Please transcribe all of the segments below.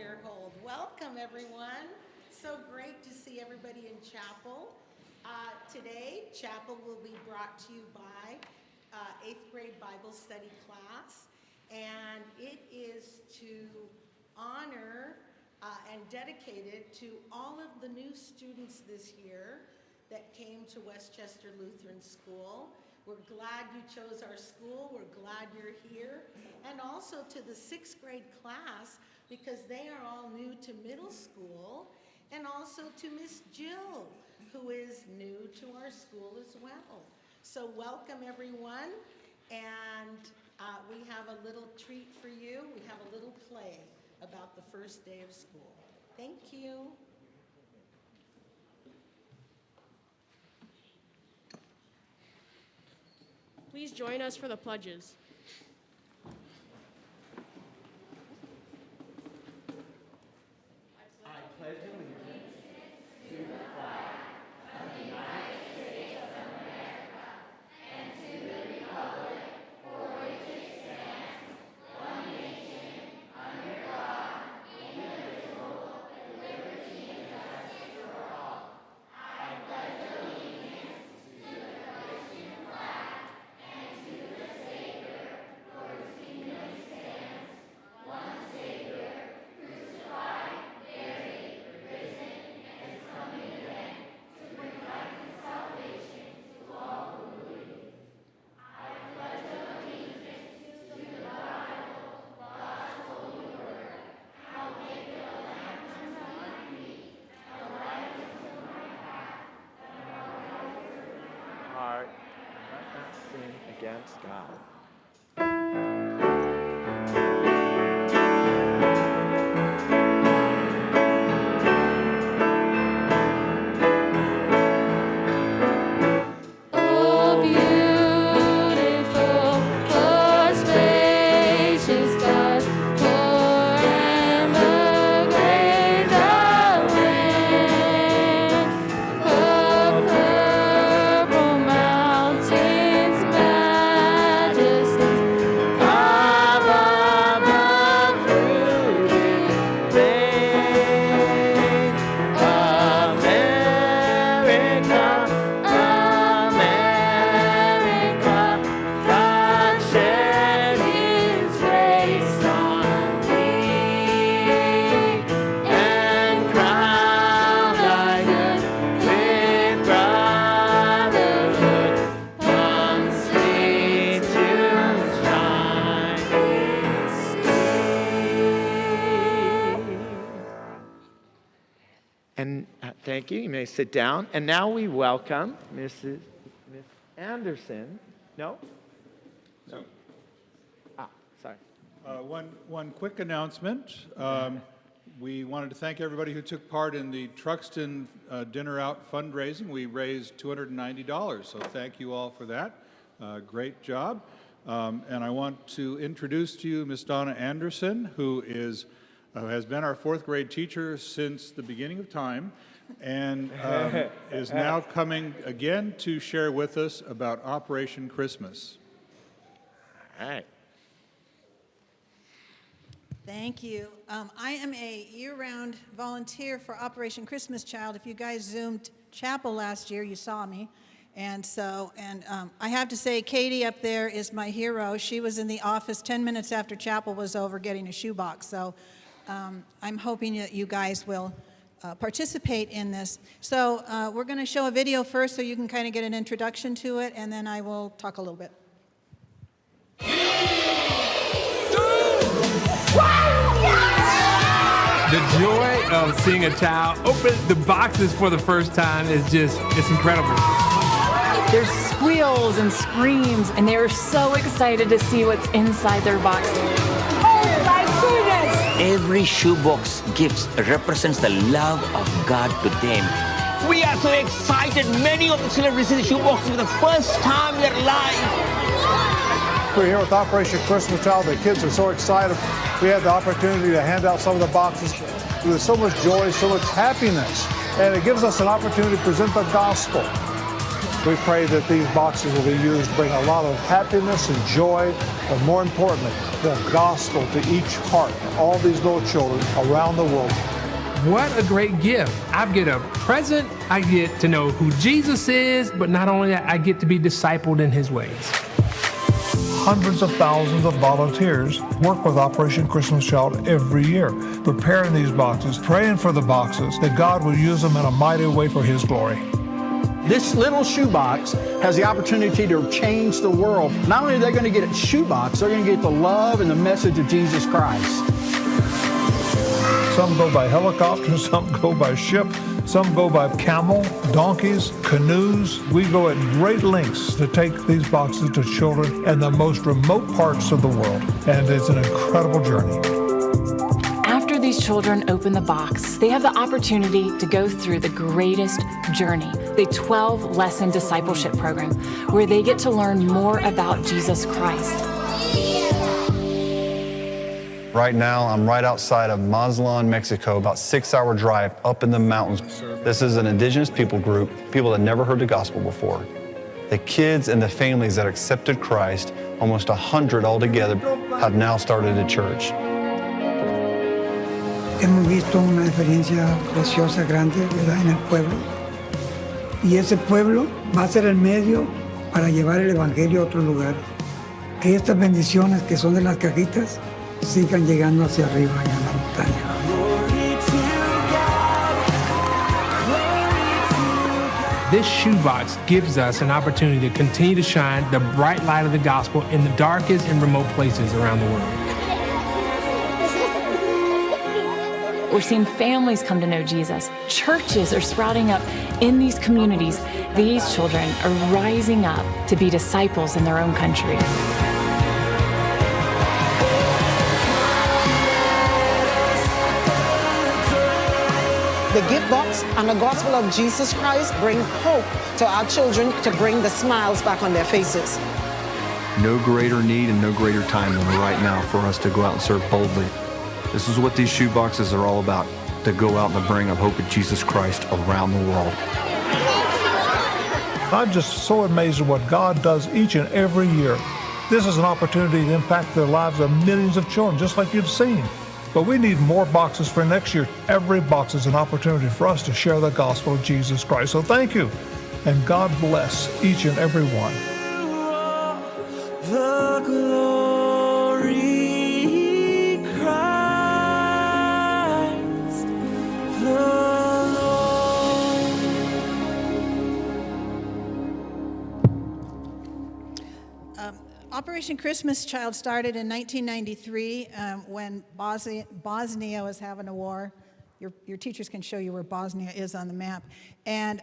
their hold. Welcome, everyone. So great to see everybody in chapel. Today, chapel will be brought to you by 8th grade Bible study class, and it is to honor and dedicate it to all of the new students this year that came to Westchester Lutheran School. We're glad you chose our school. We're glad you're here. And also to the 6th grade class, because they are all new to middle school, and also to Miss Jill, who is new to our school as well. So welcome, everyone. And we have a little treat for you. We have a little play about the first day of school. Thank you. Please join us for the pledges. I pledge allegiance to the flag of the United States of America and to the republic for which it stands, one nation, under God, indivisible, with liberty and justice for all. I pledge allegiance to the Christian flag and to the Savior, for whose kingdom stands, one Savior, crucified, buried, risen, and is coming again to bring life and salvation to all who believe. I pledge allegiance to the Bible, God's holy word. How great the Lamb unto my feet, a light unto my path, and a light unto my heart. Let not sin against God. Oh, beautiful, oh, spacious God, for and the great land, the purple mountains, majesty, above the fruited plain, America, God shed His grace on thee, and crowned thy good with brotherhood, from sea to shining sea. And thank you. You may sit down. And now we welcome Miss Anderson. No? No. Sorry. One quick announcement. We wanted to thank everybody who took part in the Truxton Dinner Out fundraising. We raised $290, so thank you all for that. Great job. And I want to introduce to you Miss Donna Anderson, who has been our 4th grade teacher since the beginning of time, and is now coming again to share with us about Operation Christmas. All right. Thank you. I am a year-round volunteer for Operation Christmas Child. If you guys Zoomed chapel last year, you saw me. And I have to say, Katie up there is my hero. She was in the office 10 minutes after chapel was over getting a shoebox. So I'm hoping that you guys will participate in this. So we're going to show a video first so you can kind of get an introduction to it, and then I will talk a little bit. The joy of seeing a child open the boxes for the first time is it's incredible. There's squeals and screams, and they were so excited to see what's inside their box. Oh my goodness! Every shoebox gift represents the love of God to them. We are so excited. Many of the children receive the shoeboxes for the first time in their life. We're here with Operation Christmas Child. The kids are so excited. We had the opportunity to hand out some of the boxes with so much joy, so much happiness. And it gives us an opportunity to present the gospel. We pray that these boxes will be used to bring a lot of happiness and joy, but more importantly, the gospel to each heart of all these little children around the world. What a great gift. I get a present, I get to know who Jesus is, but not only that, I get to be discipled in his ways. Hundreds of thousands of volunteers work with Operation Christmas Child every year, preparing these boxes, praying for the boxes, that God will use them in a mighty way for his glory. This little shoebox has the opportunity to change the world. Not only are they going to get a shoebox, they're going to get the love and the message of Jesus Christ. Some go by helicopter, some go by ship, some go by camel, donkeys, canoes. We go at great lengths to take these boxes to children in the most remote parts of the world, and it's an incredible journey. After these children open the box, they have the opportunity to go through the greatest journey, the 12-lesson discipleship program, where they get to learn more about Jesus Christ. Right now, I'm right outside of Mazatlan, Mexico, about 6-hour drive up in the mountains. This is an indigenous people group, people that never heard the gospel before. The kids and the families that accepted Christ, almost 100 altogether, have now started a church. Hemos visto una experiencia preciosa, grande, ¿verdad?, en el pueblo. Y ese pueblo va a ser el medio para llevar el evangelio a otro lugar. Que estas bendiciones que son de las cajitas sigan llegando hacia arriba en la montaña. This shoebox gives us an opportunity to continue to shine the bright light of the gospel in the darkest and remote places around the world. We're seeing families come to know Jesus. Churches are sprouting up in these communities. These children are rising up to be disciples in their own country. The gift box and the gospel of Jesus Christ bring hope to our children, to bring the smiles back on their faces. No greater need and no greater time than right now for us to go out and serve boldly. This is what these shoe boxes are all about, to go out and to bring a hope of Jesus Christ around the world. I'm just so amazed at what God does each and every year. This is an opportunity to impact the lives of millions of children, just like you've seen. But we need more boxes for next year. Every box is an opportunity for us to share the gospel of Jesus Christ. So thank you, and God bless each and every one. The glory Christ the Lord. Operation Christmas Child started in 1993 when Bosnia was having a war. Your teachers can show you where Bosnia is on the map. And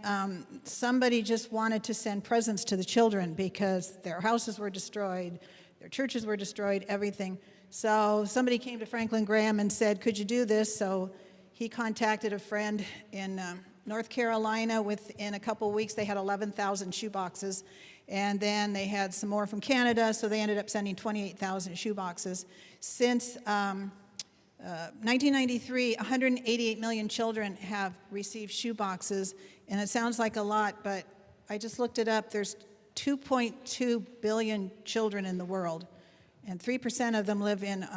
somebody just wanted to send presents to the children because their houses were destroyed, their churches were destroyed, everything. So somebody came to Franklin Graham and said, could you do this? So he contacted a friend in North Carolina. Within a couple weeks, they had 11,000 shoeboxes. And then they had some more from Canada, so they ended up sending 28,000 shoeboxes. Since 1993, 188 million children have received shoeboxes, and it sounds like a lot, but I just looked it up. There's 2.2 billion children in the world, and 3% of them live in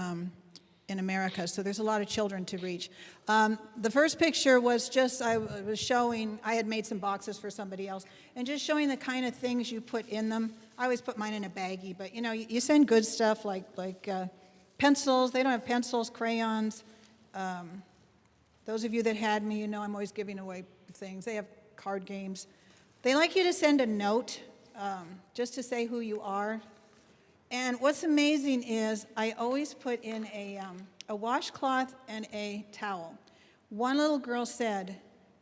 America, so there's a lot of children to reach. The first picture was just, I was showing, I had made some boxes for somebody else, and just showing the kind of things you put in them. I always put mine in a baggie, but you know, you send good stuff like pencils. They don't have pencils, crayons. Those of you that had me, you know I'm always giving away things. They have card games. They like you to send a note just to say who you are. And what's amazing is I always put in a washcloth and a towel. One little girl said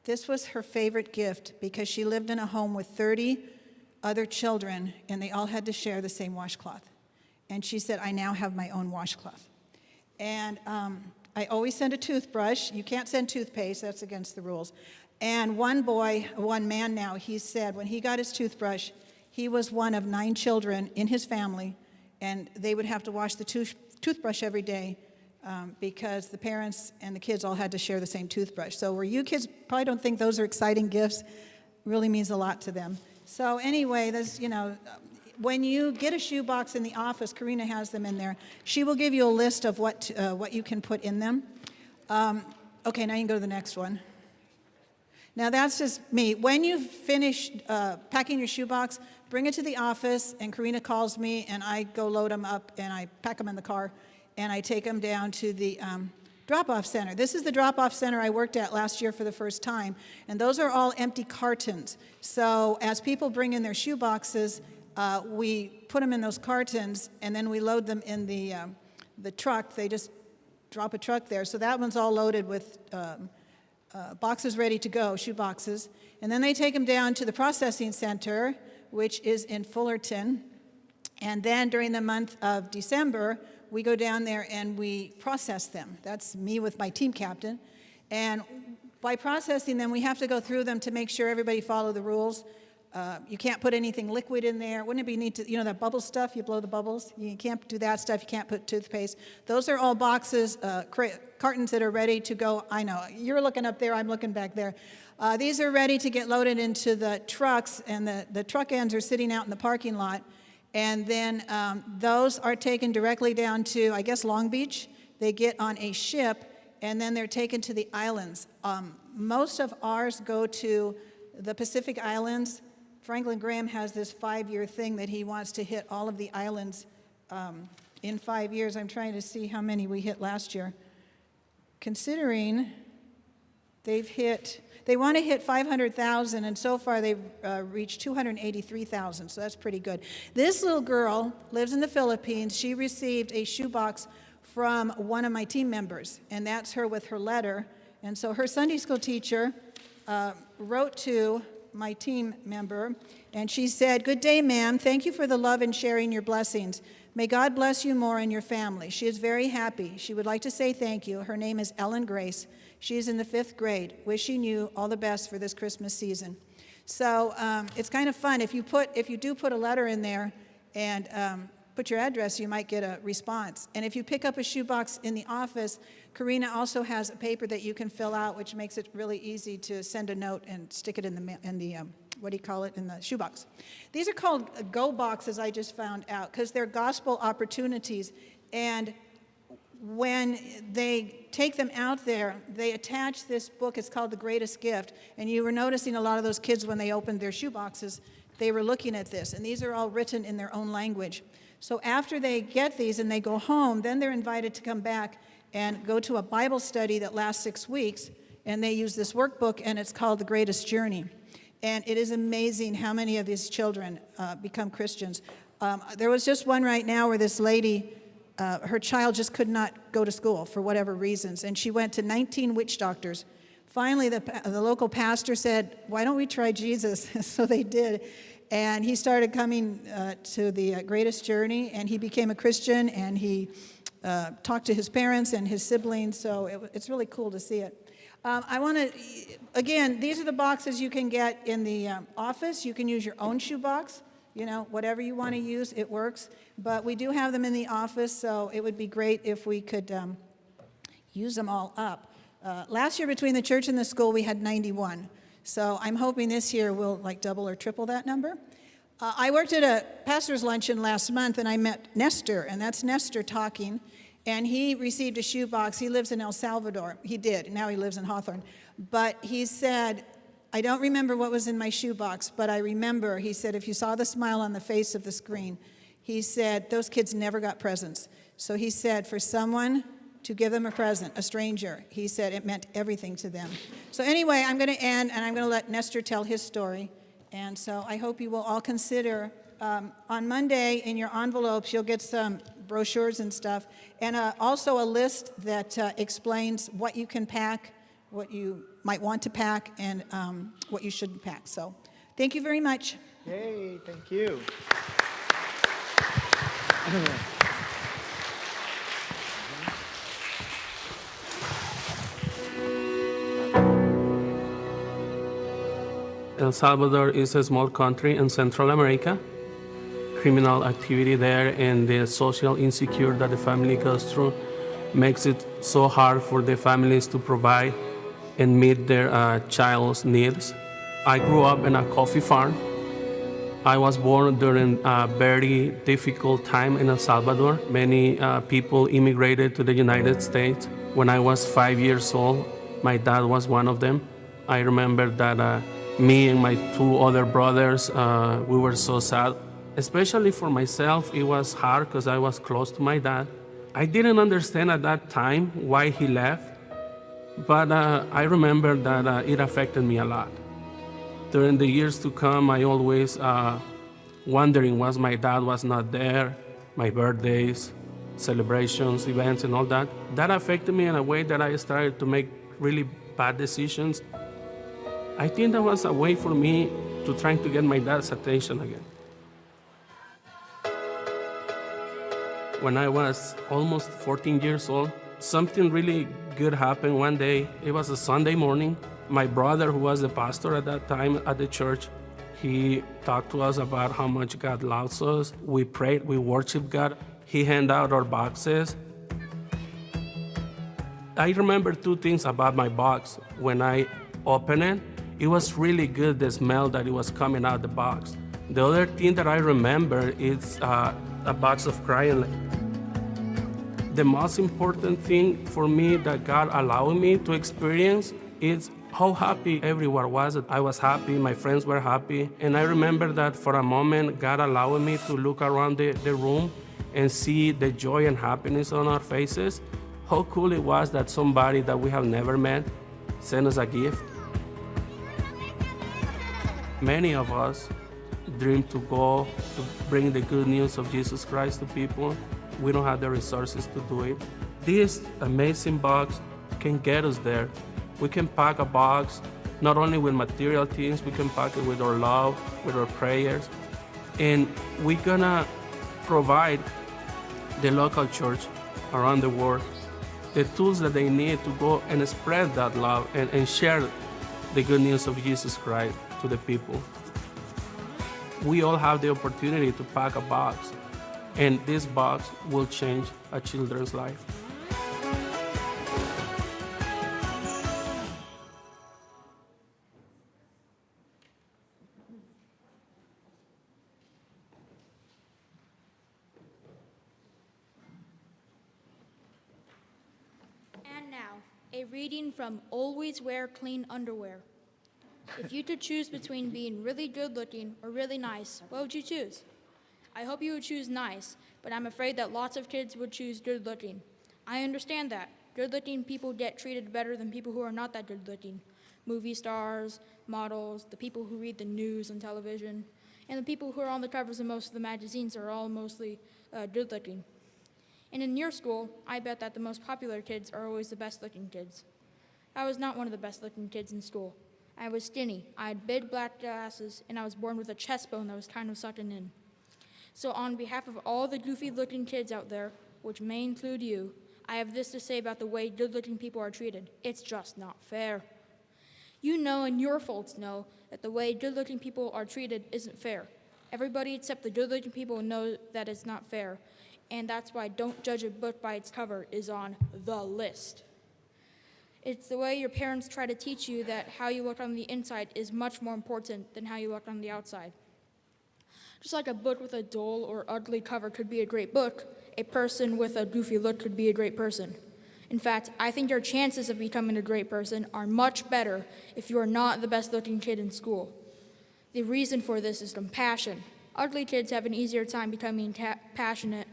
this was her favorite gift because she lived in a home with 30 other children and they all had to share the same washcloth. And she said, I now have my own washcloth. And I always send a toothbrush. You can't send toothpaste, that's against the rules. And one man now, he said when he got his toothbrush, he was one of 9 children in his family, and they would have to wash the toothbrush every day because the parents and the kids all had to share the same toothbrush. So where you kids probably don't think those are exciting gifts, really means a lot to them. So anyway, when you get a shoebox in the office, Karina has them in there. She will give you a list of what you can put in them. Okay, now you can go to the next one. Now that's just me. When you finish packing your shoebox, bring it to the office, and Karina calls me, and I go load them up, and I pack them in the car, and I take them down to the drop-off center. This is the drop-off center I worked at last year for the first time, and those are all empty cartons. So as people bring in their shoe boxes, we put them in those cartons, and then we load them in the truck. They just drop a truck there. So that one's all loaded with boxes ready to go, shoe boxes. And then they take them down to the processing center, which is in Fullerton. And then during the month of December, we go down there and we process them. That's me with my team captain. And by processing them, we have to go through them to make sure everybody follow the rules. You can't put anything liquid in there. Wouldn't it be neat to, that bubble stuff, you blow the bubbles? You can't do that stuff. You can't put toothpaste. Those are all boxes, cartons that are ready to go. I know, you're looking up there, I'm looking back there. These are ready to get loaded into the trucks, and the truck ends are sitting out in the parking lot. And then those are taken directly down to, I guess, Long Beach. They get on a ship, and then they're taken to the islands. Most of ours go to the Pacific Islands. Franklin Graham has this 5-year thing that he wants to hit all of the islands in 5 years. I'm trying to see how many we hit last year. Considering they want to hit 500,000, and so far they've reached 283,000, so that's pretty good. This little girl lives in the Philippines. She received a shoebox from one of my team members, and that's her with her letter. And so her Sunday school teacher wrote to my team member, and she said, "Good day, ma'am. Thank you for the love and sharing your blessings. May God bless you more and your family. She is very happy. She would like to say thank you. Her name is Ellen Grace. She is in the 5th grade. Wishing you all the best for this Christmas season." So it's kind of fun. If you do put a letter in there and put your address, you might get a response. And if you pick up a shoebox in the office, Karina also has a paper that you can fill out, which makes it really easy to send a note and stick it in the in the shoebox. These are called go boxes, I just found out, because they're gospel opportunities. And when they take them out there, they attach this book. It's called The Greatest Gift. And you were noticing a lot of those kids, when they opened their shoeboxes, they were looking at this. And these are all written in their own language. So after they get these and they go home, then they're invited to come back and go to a Bible study that lasts 6 weeks. And they use this workbook, and it's called The Greatest Journey. And it is amazing how many of these children become Christians. There was just one right now where this lady, her child just could not go to school for whatever reasons, and she went to 19 witch doctors. Finally, the local pastor said, "Why don't we try Jesus?" So they did, and he started coming to the Greatest Journey, and he became a Christian, and he talked to his parents and his siblings, so it's really cool to see it. I want to, again, these are the boxes you can get in the office. You can use your own shoebox. Whatever you want to use, it works. But we do have them in the office, so it would be great if we could use them all up. Last year, between the church and the school, we had 91. So I'm hoping this year we'll double or triple that number. I worked at a pastor's luncheon last month, and I met Nestor, and that's Nestor talking. And he received a shoebox. He lives in El Salvador. He did. Now he lives in Hawthorne. But he said, "I don't remember what was in my shoebox, but I remember," he said, "if you saw the smile on the face of the screen," he said, "those kids never got presents." So he said, for someone to give them a present, a stranger, he said it meant everything to them. So anyway, I'm going to end, and I'm going to let Nestor tell his story. And so I hope you will all consider, on Monday in your envelopes, you'll get some brochures and stuff, and also a list that explains what you can pack, what you might want to pack, and what you shouldn't pack. So thank you very much. Yay, thank you. El Salvador is a small country in Central America. Criminal activity there and the social insecurity that the family goes through makes it so hard for the families to provide and meet their child's needs. I grew up in a coffee farm, I was born during a very difficult time in El Salvador. Many people immigrated to the United States. When I was 5 years old, my dad was one of them. I remember that me and my two other brothers, we were so sad. Especially for myself, it was hard because I was close to my dad. I didn't understand at that time why he left, but I remember that it affected me a lot. During the years to come, I always wondering why my dad was not there, my birthdays, celebrations, events, and all that. That affected me in a way that I started to make really bad decisions. I think that was a way for me to try to get my dad's attention again. When I was almost 14 years old, something really good happened one day. It was a Sunday morning. My brother, who was the pastor at that time at the church, he talked to us about how much God loves us. We prayed, we worshiped God. He handed out our boxes. I remember two things about my box. When I opened it, it was really good, the smell that it was coming out of the box. The other thing that I remember is a box of crayon. The most important thing for me that God allowed me to experience is how happy everyone was. I was happy, my friends were happy, and I remember that for a moment, God allowed me to look around the room and see the joy and happiness on our faces. How cool it was that somebody that we have never met sent us a gift. Many of us dream to go to bring the good news of Jesus Christ to people. We don't have the resources to do it. This amazing box can get us there. We can pack a box, not only with material things, we can pack it with our love, with our prayers, and we're gonna provide the local church around the world the tools that they need to go and spread that love and share the good news of Jesus Christ to the people. We all have the opportunity to pack a box, and this box will change a children's life. And now, a reading from Always Wear Clean Underwear. If you could choose between being really good looking or really nice, what would you choose? I hope you would choose nice, but I'm afraid that lots of kids would choose good looking. I understand that. Good looking people get treated better than people who are not that good looking. Movie stars, models, the people who read the news on television, and the people who are on the covers of most of the magazines are all mostly good looking. And in your school, I bet that the most popular kids are always the best looking kids. I was not one of the best looking kids in school. I was skinny, I had big black glasses, and I was born with a chest bone that was kind of sucking in. So on behalf of all the goofy-looking kids out there, which may include you, I have this to say about the way good-looking people are treated. It's just not fair. You know and your folks know that the way good-looking people are treated isn't fair. Everybody except the good-looking people know that it's not fair, and that's why Don't Judge a Book by Its Cover is on the list. It's the way your parents try to teach you that how you look on the inside is much more important than how you look on the outside. Just like a book with a dull or ugly cover could be a great book, a person with a goofy look could be a great person. In fact, I think your chances of becoming a great person are much better if you are not the best looking kid in school. The reason for this is compassion. Ugly kids have an easier time becoming passionate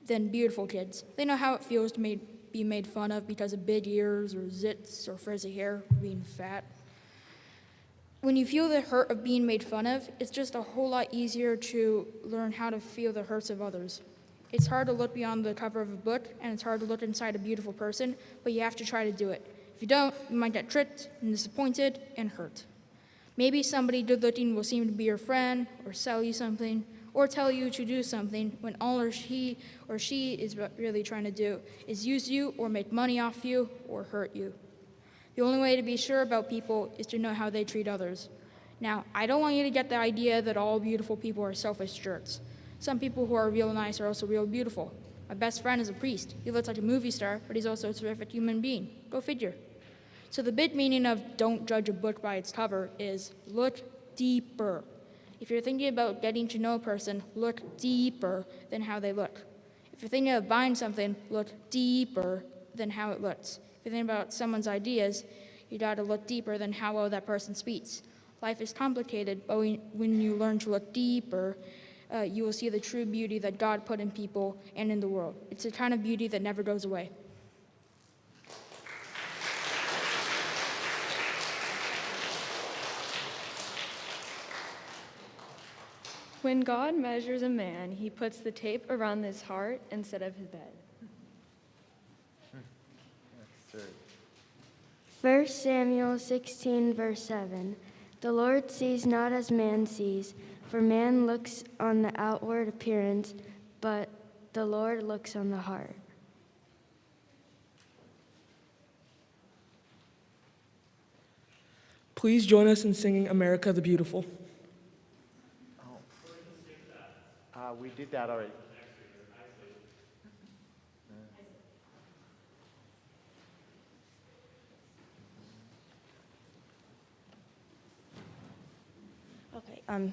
than beautiful kids. They know how it feels to be made fun of because of big ears or zits or frizzy hair, being fat. When you feel the hurt of being made fun of, it's just a whole lot easier to learn how to feel the hurts of others. It's hard to look beyond the cover of a book, and it's hard to look inside a beautiful person, but you have to try to do it. If you don't, you might get tricked and disappointed and hurt. Maybe somebody good-looking will seem to be your friend, or sell you something, or tell you to do something when all he or she is really trying to do is use you or make money off you or hurt you. The only way to be sure about people is to know how they treat others. Now, I don't want you to get the idea that all beautiful people are selfish jerks. Some people who are real nice are also real beautiful. My best friend is a priest. He looks like a movie star, but he's also a terrific human being. Go figure. So the big meaning of don't judge a book by its cover is look deeper. If you're thinking about getting to know a person, look deeper than how they look. If you're thinking of buying something, look deeper than how it looks. If you're thinking about someone's ideas, you gotta look deeper than how well that person speaks. Life is complicated, but when you learn to look deeper, you will see the true beauty that God put in people and in the world. It's a kind of beauty that never goes away. When God measures a man, he puts the tape around his heart instead of his bed. 1 Samuel 16, verse 7. The Lord sees not as man sees, for man looks on the outward appearance, but the Lord looks on the heart. Please join us in singing America the Beautiful. We did that already. Okay.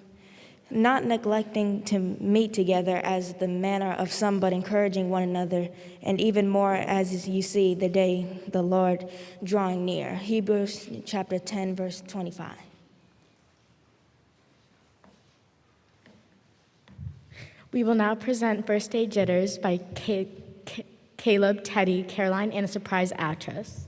Not neglecting to meet together as the manner of some, but encouraging one another, and even more as you see the day the Lord drawing near. Hebrews chapter 10, verse 25. We will now present Birthday Jitters by Caleb, Teddy, Caroline, and a surprise actress.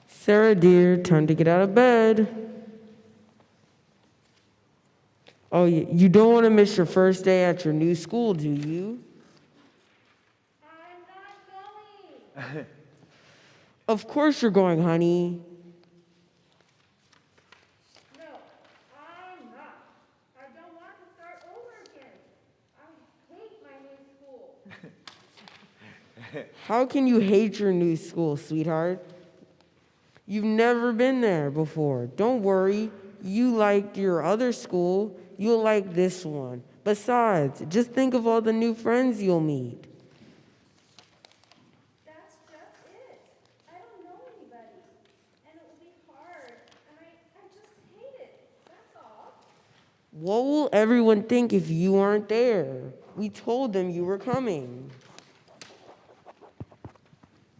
Sarah, dear, time to get out of bed. Oh, you don't want to miss your first day at your new school, do you? I'm not going. Of course you're going, honey. No, I'm not. I don't want to start over again. I hate my new school. How can you hate your new school, sweetheart? You've never been there before. Don't worry. You liked your other school. You'll like this one. Besides, just think of all the new friends you'll meet. That's just it. I don't know anybody. And it will be hard. And I just hate it. That's all. What will everyone think if you aren't there? We told them you were coming.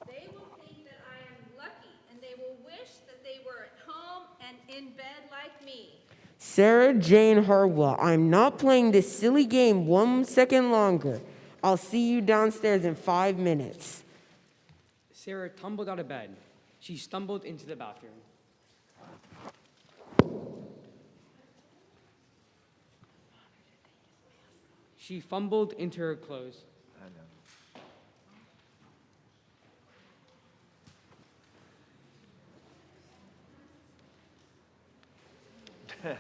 They will think that I am lucky, and they will wish that they were at home and in bed like me. Sarah Jane Harwell, I'm not playing this silly game 1 second longer. I'll see you downstairs in 5 minutes. Sarah tumbled out of bed. She stumbled into the bathroom. She fumbled into her clothes. I know.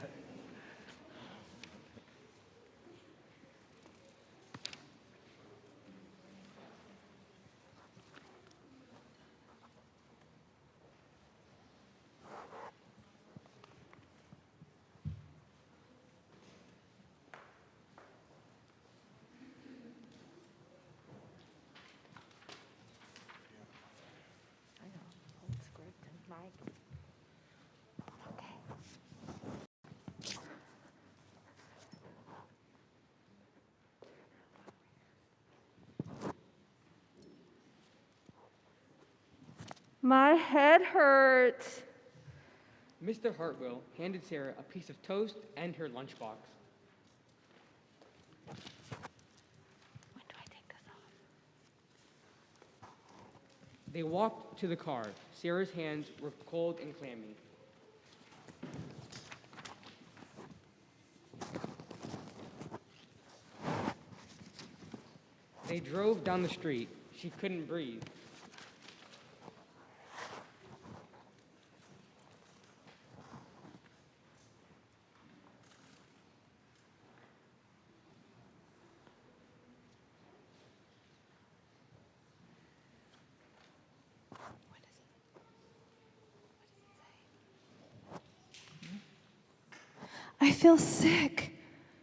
My head hurts. Mr. Hartwell handed Sarah a piece of toast and her lunchbox. When do I take this off? They walked to the car. Sarah's hands were cold and clammy. They drove down the street. She couldn't breathe. I feel sick.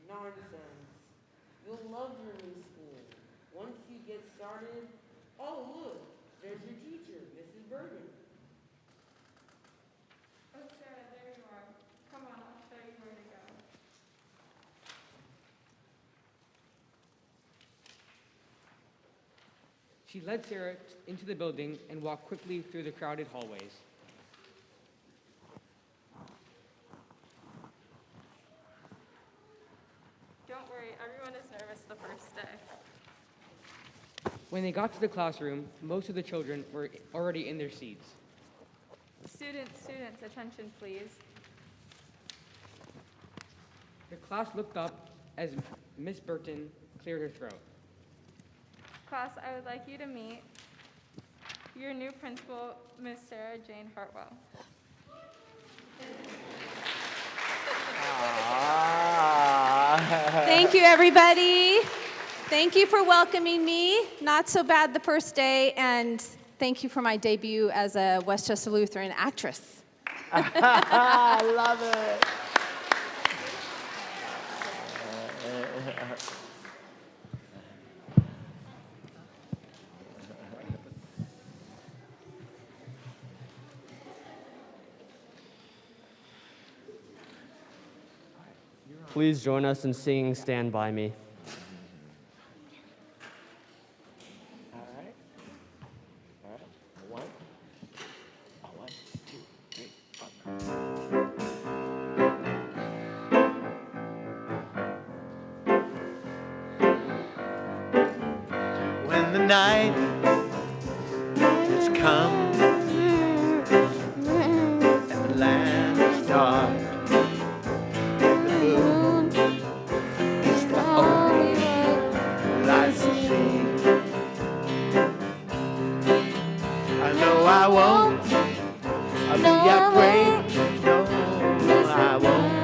Nonsense. You'll love your new school. Once you get started, oh look, there's your teacher, Mrs. Bergen. Oh, Sarah, there you are. Come on, I'll show you where to go. She led Sarah into the building and walked quickly through the crowded hallways. Don't worry, everyone is nervous the first day. When they got to the classroom, most of the children were already in their seats. Students, attention please. The class looked up as Miss Burton cleared her throat. Class, I would like you to meet your new principal, Miss Sarah Jane Hartwell. Thank you, everybody. Thank you for welcoming me. Not so bad the first day, and thank you for my debut as a Westchester Lutheran actress. I love it. Please join us in singing Stand By Me. One, two, three, four. When the night has come and the land is dark, I won't be afraid. No, I won't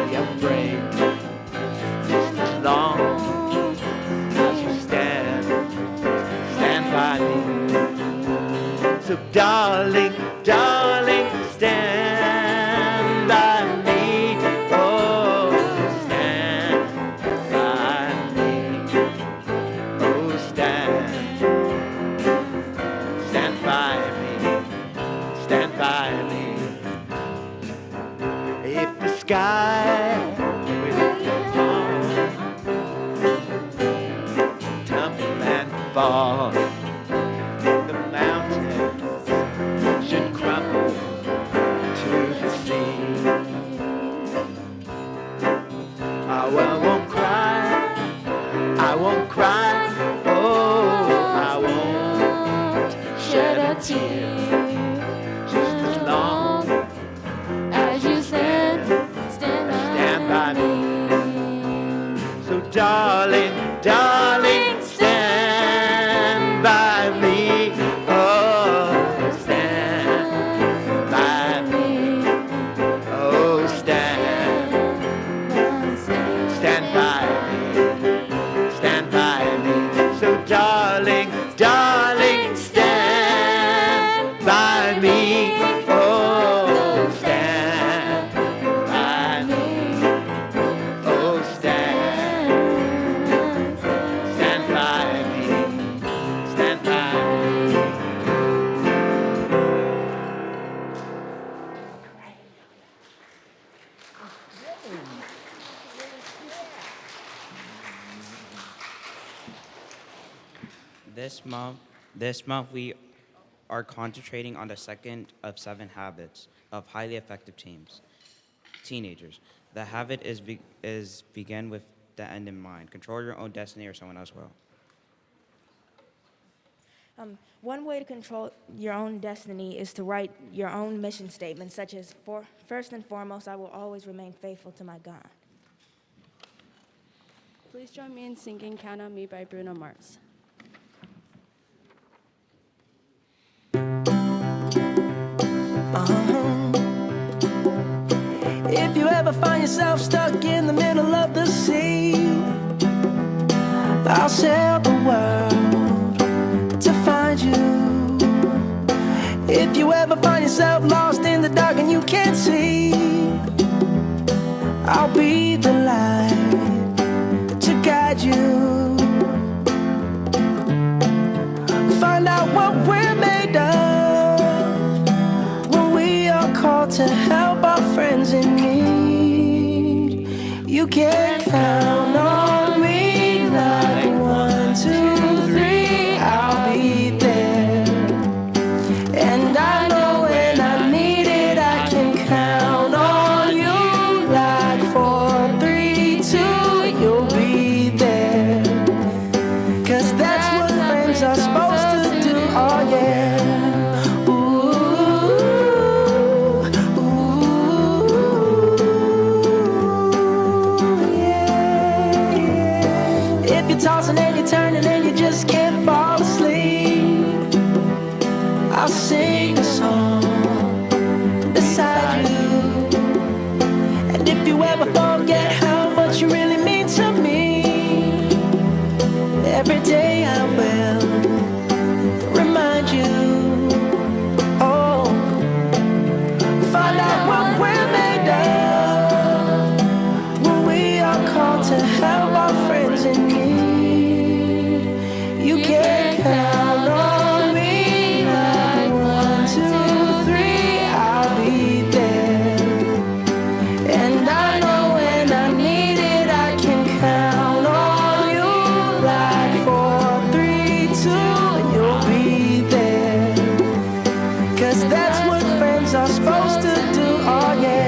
be afraid. Just as long as you stand by me. So darling, stand by me. Oh, stand by me. Oh, stand by me. If the sky will tumble and fall, the mountains should crumble to the sea. I won't cry, I won't cry, oh, I won't shed a tear. Darling, stand by me. Oh, stand by me. Oh, stand by me. Stand by me. So darling, stand by me. Oh, stand by me. Oh, stand. This month we are concentrating on the second of 7 habits of highly effective teenagers. The habit is begin with the end in mind. Control your own destiny or someone else will. One way to control your own destiny is to write your own mission statement, such as, first and foremost, I will always remain faithful to my God. Please join me in singing Count on Me by Bruno Mars. If you ever find yourself stuck in the middle of the sea, I'll sail the world to find you. If you ever find yourself lost in the dark and you can't see, I'll be the light to guide you. Find out what we're made of when we are called to help our friends in need. You can count on me like 1, 2, 3, I'll be there. And I know when I need it, I can count on you like 4, 3, 2, you'll be there. 'Cause that's what friends are supposed to do, oh yeah. Tossing and you're turning and you just can't fall asleep, I'll sing a song beside you. And if you ever forget how much you really mean to me, every day I will remind you. Oh, find out what we're made of when we are called to help our friends in need. You can count on me like 1, 2, 3, I'll be there. And I know when I need it, I can count on you like 4, 3, 2, and you'll be there. 'Cause that's what friends are supposed to do, oh yeah.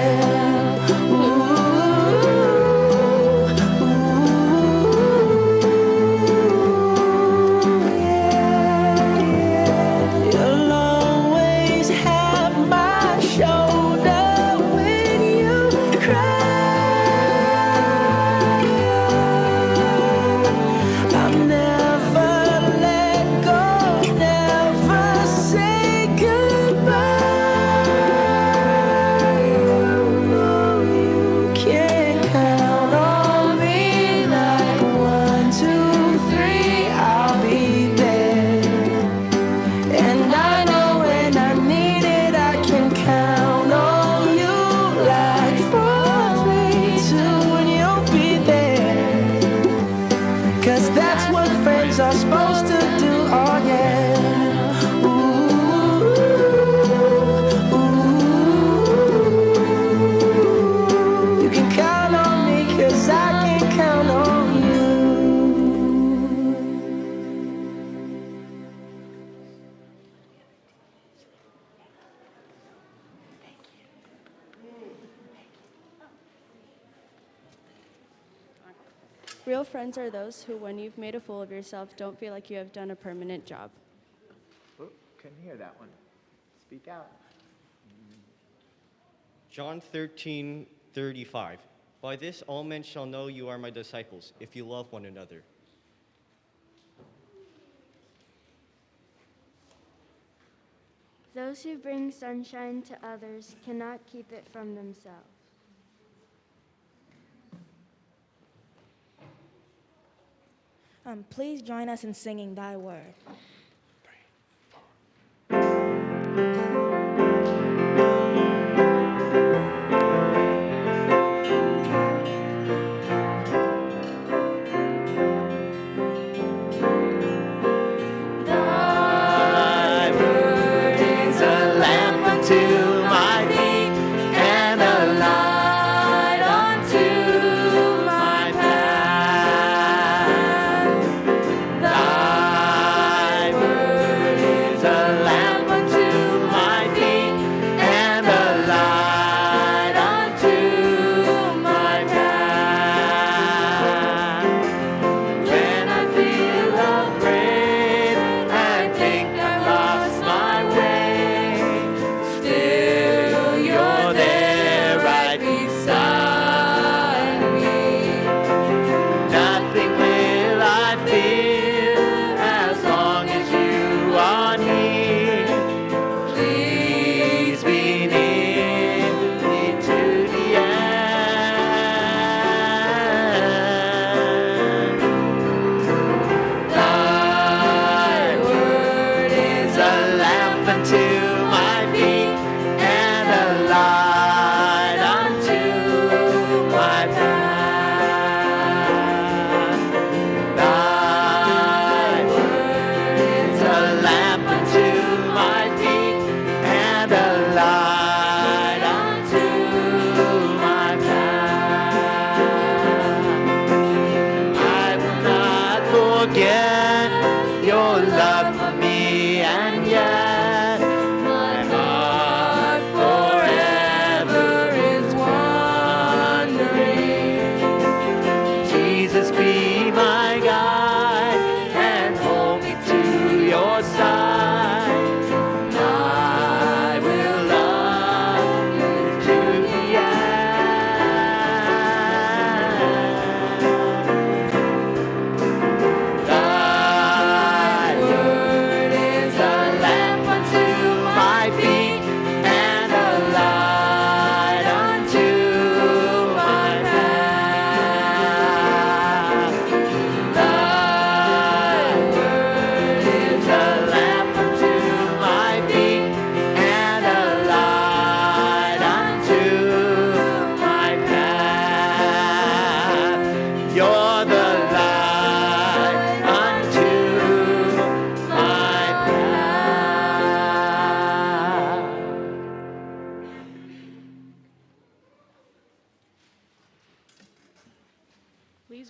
Real friends are those who, when you've made a fool of yourself, don't feel like you have done a permanent job. Oh, couldn't hear that one. Speak out. John 13:35. By this all men shall know you are my disciples, if you love one another. Those who bring sunshine to others cannot keep it from themselves. Please join us in singing Thy Word. Thy word is a lamp unto my feet and a light unto my path. Thy word is a lamp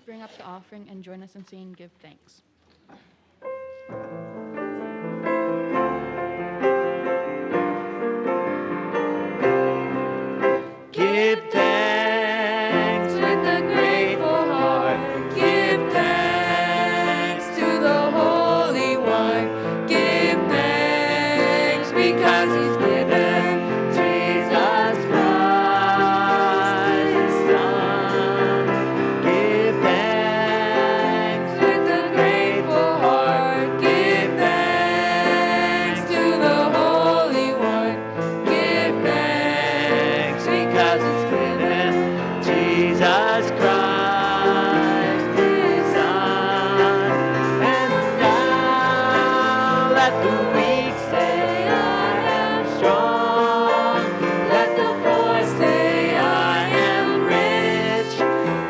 bring up the offering and join us in singing Give Thanks. Give thanks with a grateful heart. Give thanks to the Holy One. Give thanks because He's given Jesus Christ, His Son. Give thanks with a grateful heart. Give thanks to the Holy One. Give thanks because it's given Jesus Christ, His Son. And now let the weak say, I am strong. Let the poor say, I am rich,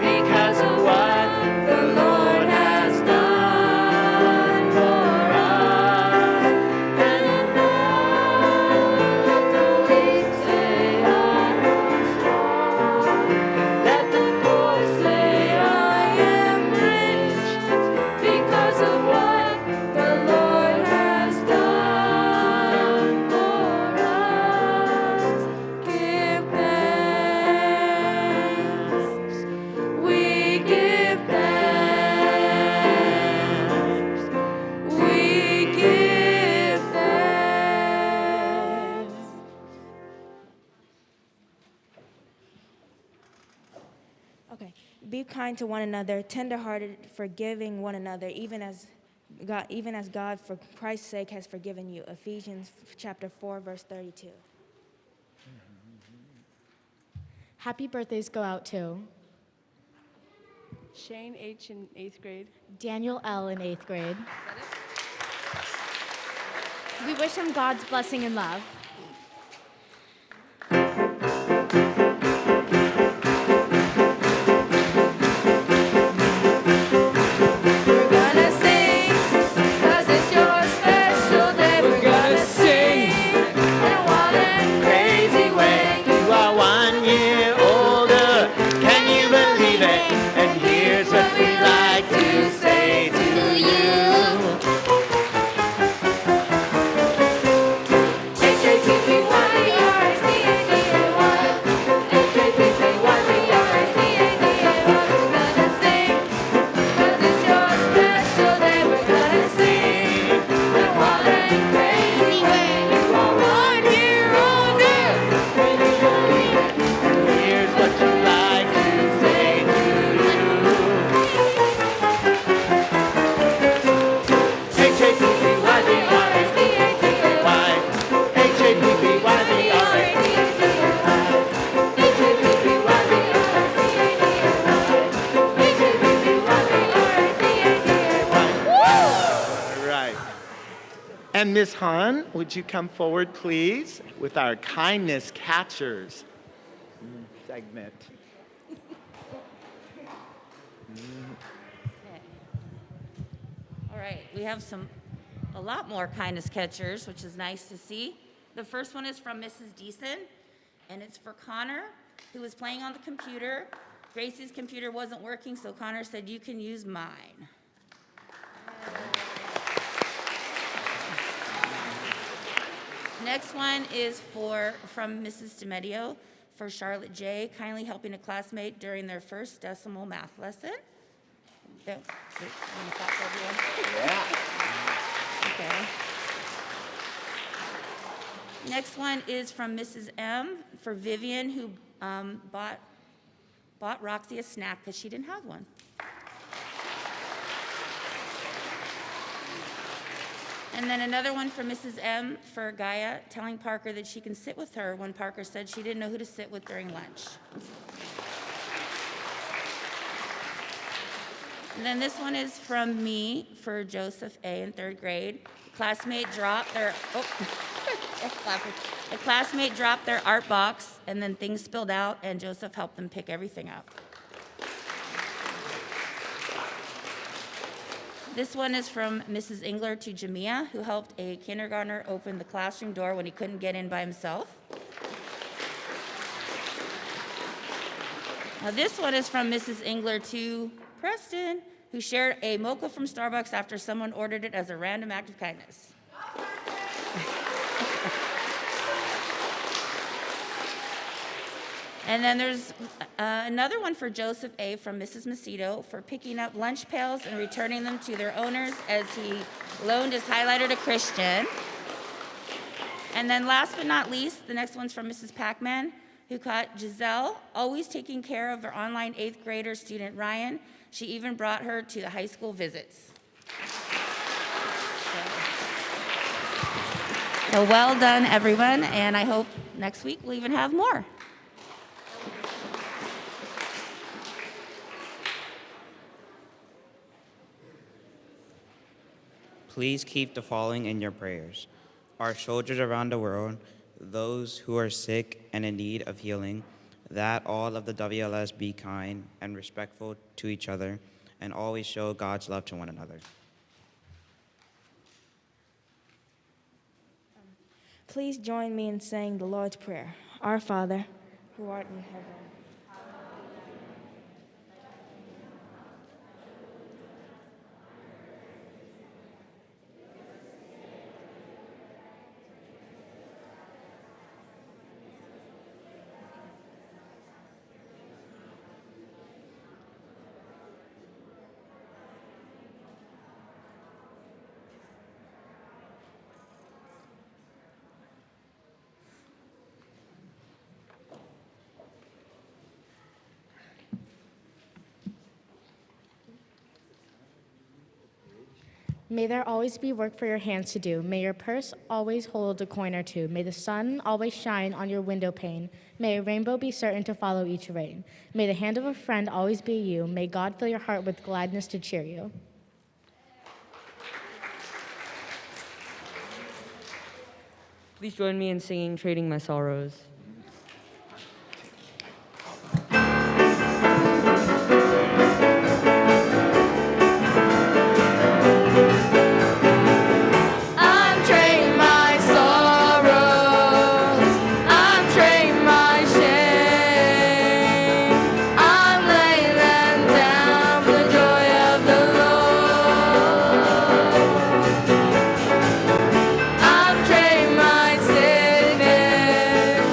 because of what the Lord has done for us. And now let the weak say, I am strong. Let the poor say, I am rich, because of what the Lord has done for us. Give thanks. We give thanks. We give thanks. Okay. Be kind to one another, tenderhearted, forgiving one another, even as God, for Christ's sake, has forgiven you. Ephesians chapter 4, verse 32. Happy birthdays go out to Shane H. in 8th grade. Daniel L. in 8th grade. We wish him God's blessing and love. We're gonna sing, 'cause it's your special day. We're gonna sing in a wild and crazy way. You are 1 year older, can you believe it? And here's what we like to say to you. H-A-P-P-Y-B-R-S-D-A-D-A-Y. H-A-P-P-Y-B-R-S-D-A-D-A-Y. We're gonna sing, 'cause it's your special day. We're gonna sing in a wild and crazy way. You are 1 year older, can you believe it? And here's what you like to say to you. H-A-P-P-Y-B-R-S-D-A-D-A-Y. All right. And Ms. Hahn, would you come forward, please, with our kindness catchers segment. All right, we have a lot more kindness catchers, which is nice to see. The first one is from Mrs. Deason, and it's for Connor, who was playing on the computer. Gracie's computer wasn't working, so Connor said, "You can use mine." Next one is from Mrs. DiMedio for Charlotte J., kindly helping a classmate during their first decimal math lesson. You want to clap for everyone? Yeah. Okay. Next one is from Mrs. M. for Vivian, who bought Roxy a snack because she didn't have one. And then another one for Mrs. M. for Gaia, telling Parker that she can sit with her when Parker said she didn't know who to sit with during lunch. And then this one is from me for Joseph A. in 3rd grade. A classmate dropped their art box, and then things spilled out, and Joseph helped them pick everything up. This one is from Mrs. Engler to Jamia, who helped a kindergartner open the classroom door when he couldn't get in by himself. Now this one is from Mrs. Engler to Preston, who shared a mocha from Starbucks after someone ordered it as a random act of kindness. And then there's another one for Joseph A. from Mrs. Macedo for picking up lunch pails and returning them to their owners as he loaned his highlighter to Christian. And then last but not least, the next one's from Mrs. Pac-Man, who caught Giselle always taking care of her online 8th grader student Ryan. She even brought her to the high school visits. So well done, everyone, and I hope next week we'll even have more. Please keep the following in your prayers. Our soldiers around the world, those who are sick and in need of healing, that all of the WLS be kind and respectful to each other and always show God's love to one another. Please join me in saying the Lord's Prayer. Our Father, who art in heaven. May there always be work for your hands to do. May your purse always hold a coin or two. May the sun always shine on your window pane. May a rainbow be certain to follow each rain. May the hand of a friend always be you. May God fill your heart with gladness to cheer you. Please join me in singing Trading My Sorrows. I'm trading my sorrows. I'm trading my shame. I'm laying them down for the joy of the Lord. I'm trading my sickness.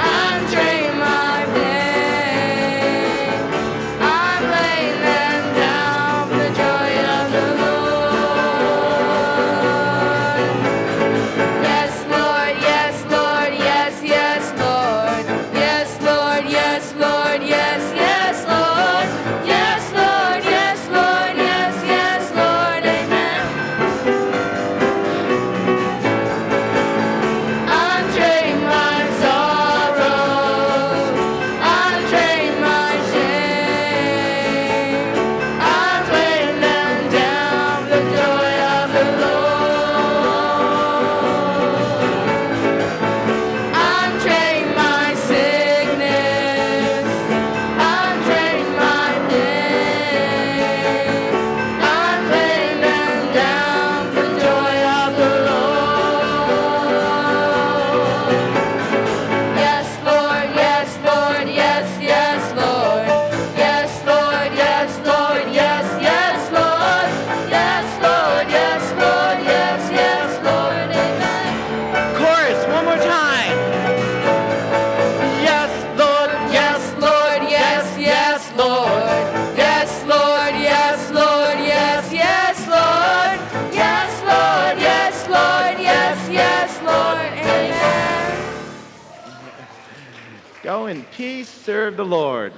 I'm trading my pain. I'm laying them down for the joy of the Lord. Yes, Lord, yes, Lord, yes, yes, Lord. Yes, Lord, yes, Lord, yes, yes, Lord. Yes, Lord, yes, Lord, yes, yes, Lord, amen. I'm trading my sorrows. I'm trading my shame. I'm laying them down for the joy of the Lord. I'm trading my sickness. I'm trading my pain. I'm laying them down for the joy of the Lord. Yes, Lord, yes, Lord, yes, yes, Lord. Yes, Lord, yes, Lord, yes, yes, Lord. Yes, Lord, yes, Lord, yes, yes, Lord, amen. Chorus, one more time. Yes, Lord, Yes, Lord, yes, yes, Lord. Yes, Lord, yes, Lord, yes, yes, Lord. Yes, Lord, yes, Lord, yes, yes, Lord, amen. Go in peace, serve the Lord.